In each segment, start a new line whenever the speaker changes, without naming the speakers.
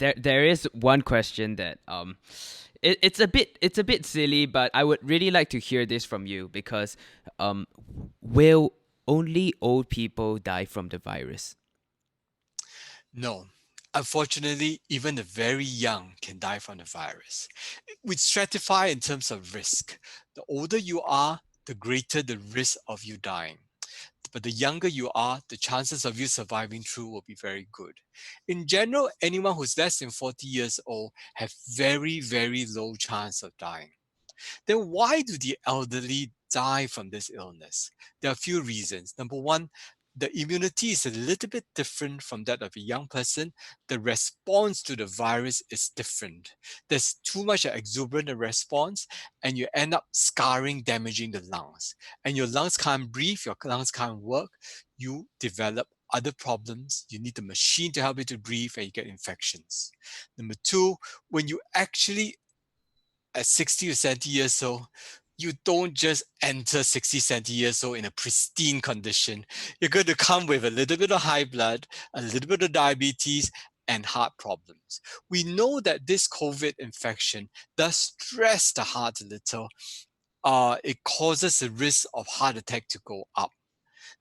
there is one question that it's a bit silly, but I would really like to hear this from you because um will only old people die from the virus?
No. Unfortunately, even the very young can die from the virus. We stratify in terms of risk. The older you are, the greater the risk of you dying. But the younger you are, the chances of you surviving through will be very good. In general, anyone who's less than 40 years old have very, very low chance of dying. Then why do the elderly die from this illness? There are a few reasons. Number one, the immunity is a little bit different from that of a young person. The response to the virus is different. There's too much exuberant response, and you end up scarring, damaging the lungs. And your lungs can't breathe, your lungs can't work. You develop other problems. You need the machine to help you to breathe, and you get infections. Number two, when you actually at 60 or 70 years old, you don't just enter 60, 70 years old in a pristine condition. You're going to come with a little bit of high blood, a little bit of diabetes, and heart problems. We know that this COVID infection does stress the heart a little. It causes the risk of heart attack to go up.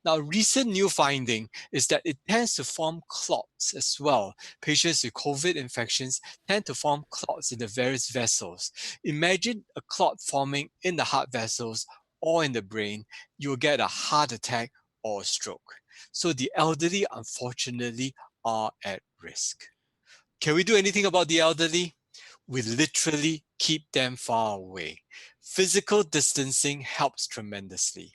Now, recent new finding is that it tends to form clots as well. Patients with COVID infections tend to form clots in the various vessels. Imagine a clot forming in the heart vessels or in the brain, you will get a heart attack or a stroke. So the elderly, unfortunately, are at risk. Can we do anything about the elderly? We literally keep them far away. Physical distancing helps tremendously.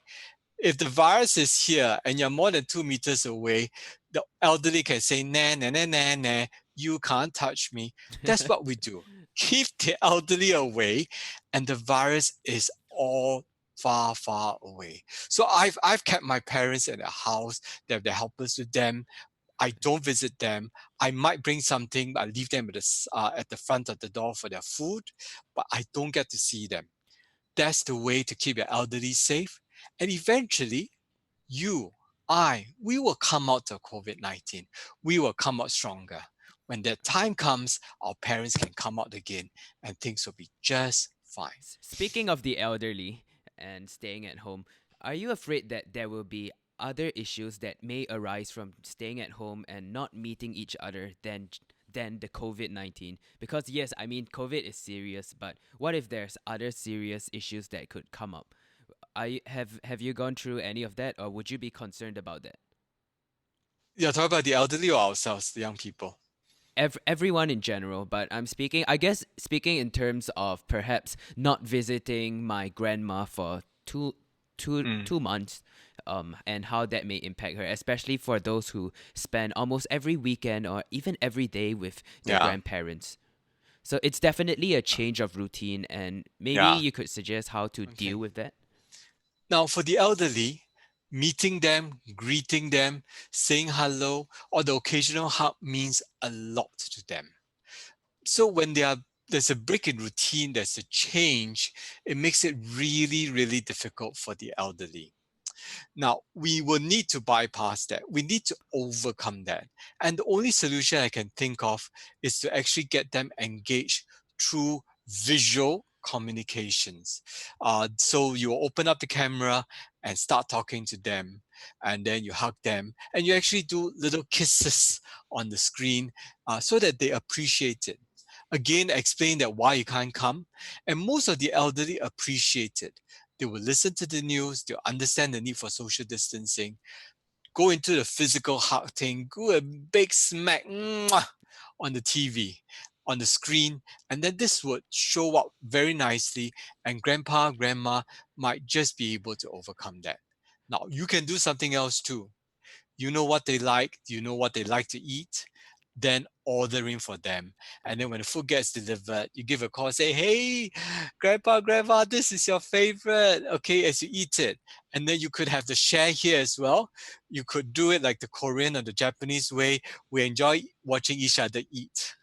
If the virus is here and you're more than 2 meters away, the elderly can say, nah, nah, nah, nah, nah, you can't touch me. That's what we do. Keep the elderly away, and the virus is all far, far away. So I've kept my parents in the house. They have their helpers with them. I don't visit them. I might bring something. I leave them at the front of the door for their food, but I don't get to see them. That's the way to keep your elderly safe. And eventually, you, we will come out of COVID-19. We will come out stronger. When that time comes, our parents can come out again and things will be just fine.
Speaking of the elderly and staying at home, are you afraid that there will be other issues that may arise from staying at home and not meeting each other than the COVID-19? Because yes, I mean COVID is serious, but what if there's other serious issues that could come up? Have you gone through any of that, or would you be concerned about that?
You're talking about the elderly or ourselves, the young people?
Everyone in general, but I'm speaking, I guess, speaking in terms of perhaps not visiting my grandma for
Mm,
2 months, and how that may impact her, especially for those who spend almost every weekend or even every day with their
yeah,
grandparents. So it's definitely a change of routine, and maybe
yeah.
you could suggest how to deal
Okay.
with that.
Now, for the elderly, meeting them, greeting them, saying hello, or the occasional hug means a lot to them. So when there's a break in routine, there's a change, it makes it really, really difficult for the elderly. Now, we will need to bypass that. We need to overcome that. And the only solution I can think of is to actually get them engaged through visual communications. So you open up the camera and start talking to them, and then you hug them, and you actually do little kisses on the screen so that they appreciate it. Again, explain that why you can't come, and most of the elderly appreciate it. They will listen to the news, they'll understand the need for social distancing, go into the physical hug thing, go a big smack mwah, on the TV, on the screen, and then this would show up very nicely, and grandpa, grandma might just be able to overcome that. Now, you can do something else too. You know what they like, you know what they like to eat, then ordering for them. And then when the food gets delivered, you give a call, say, hey, grandpa, grandma, this is your favorite. Okay, as you eat it. And then you could have the share here as well. You could do it like the Korean or the Japanese way. We enjoy watching each other eat.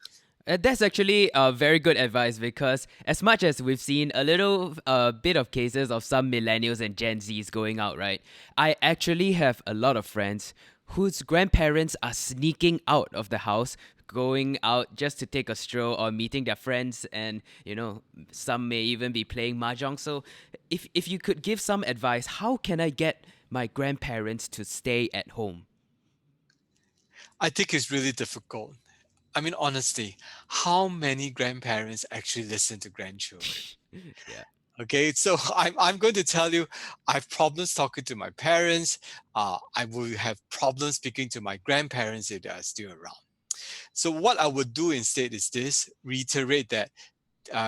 That's actually very good advice because as much as we've seen a little bit of cases of some millennials and Gen Zs going out, right? I actually have a lot of friends whose grandparents are sneaking out of the house, going out just to take a stroll or meeting their friends, and some may even be playing mahjong. So if you could give some advice, how can I get my grandparents to stay at home?
I think it's really difficult. I mean, honestly, how many grandparents actually listen to grandchildren?
Yeah.
Okay, so I'm going to tell you, I have problems talking to my parents. I will have problems speaking to my grandparents if they are still around. So what I would do instead is this: reiterate that,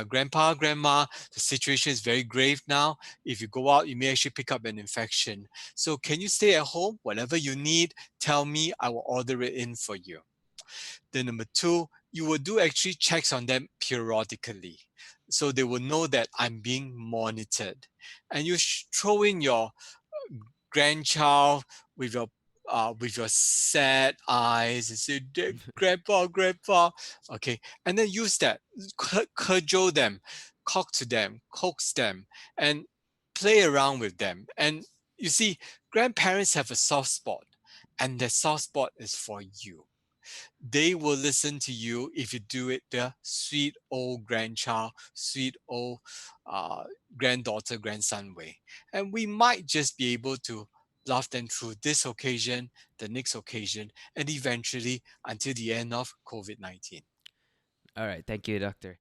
grandpa, grandma, the situation is very grave now. If you go out, you may actually pick up an infection. So can you stay at home? Whatever you need, tell me. I will order it in for you. Then number two, you will do actually checks on them periodically. So they will know that I'm being monitored. And you throw in your grandchild with your sad eyes and say, Grandpa, Grandpa." Okay. And then use that, cajole them, talk to them, coax them, and play around with them. And you see, grandparents have a soft spot, and the soft spot is for you. They will listen to you if you do it the sweet old grandchild, sweet old uh, granddaughter, grandson way. And we might just be able to love them through this occasion, the next occasion, and eventually until the end of COVID 19.
All right. Thank you, doctor.